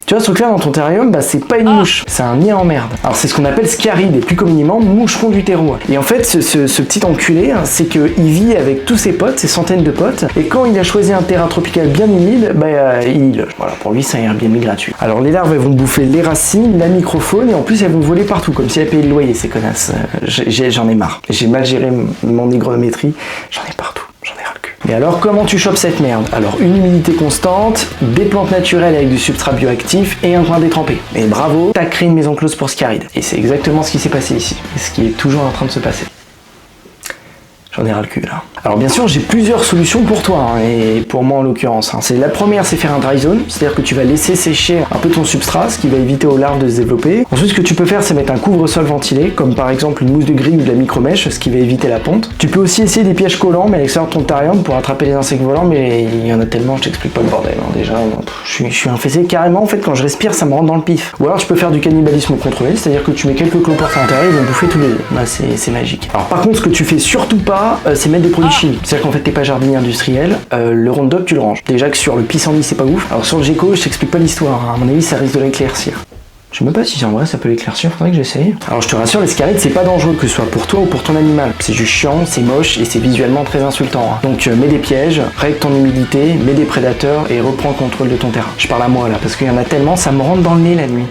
Tu vois, ce truc-là dans ton terrarium, bah c'est pas une mouche, c'est un nid en merde. Alors c'est ce qu'on appelle scaride, et plus communément moucheron du terreau. Et en fait, ce petit enculé, hein, c'est qu'il vit avec tous ses potes, ses centaines de potes, et quand il a choisi un terrain tropical bien humide, bah il y loge. Voilà, pour lui c'est un Airbnb gratuit. Alors les larves, elles vont bouffer les racines, la microfaune, et en plus elles vont voler partout, comme si elles payaient le loyer, ces connasses. J'en ai marre. J'ai mal géré mon hygrométrie, j'en ai partout. J'en ai ras le cul. Mais alors, comment tu chopes cette merde? Alors, une humidité constante, des plantes naturelles avec du substrat bioactif et un coin détrempé. Et bravo, t'as créé une maison close pour Scaride. Et c'est exactement ce qui s'est passé ici. Et ce qui est toujours en train de se passer. J'en ai ras le cul là. Alors bien sûr, j'ai plusieurs solutions pour toi, hein, et pour moi en l'occurrence. Hein. La première, c'est faire un dry zone, c'est-à-dire que tu vas laisser sécher un peu ton substrat, ce qui va éviter aux larves de se développer. Ensuite, ce que tu peux faire, c'est mettre un couvre-sol ventilé, comme par exemple une mousse de grille ou de la micromèche, ce qui va éviter la ponte. Tu peux aussi essayer des pièges collants, mais à l'extérieur de ton terrarium pour attraper les insectes volants, mais il y en a tellement, je t'explique pas le bordel. Hein. Déjà, je suis un fessé carrément, en fait, quand je respire, ça me rentre dans le pif. Ou alors, tu peux faire du cannibalisme contrôlé, c'est-à-dire que tu mets quelques cloportes à l'intérieur, ils vont bouffer tous les deux. Là, c'est magique. Alors par contre, ce que tu fais surtout pas, c'est mettre des produits chimiques. C'est-à-dire qu'en fait, t'es pas jardinier industriel, le Roundup, tu le ranges. Déjà que sur le pissenlit, c'est pas ouf. Alors sur le gecko, je t'explique pas l'histoire. Hein. À mon avis, ça risque de l'éclaircir. Je sais même pas si en vrai ça peut l'éclaircir, faudrait que j'essaye. Alors je te rassure, les scarides c'est pas dangereux, que ce soit pour toi ou pour ton animal. C'est juste chiant, c'est moche et c'est visuellement très insultant. Hein. Donc mets des pièges, règle ton humidité, mets des prédateurs et reprends le contrôle de ton terrain. Je parle à moi là, parce qu'il y en a tellement, ça me rentre dans le nez la nuit.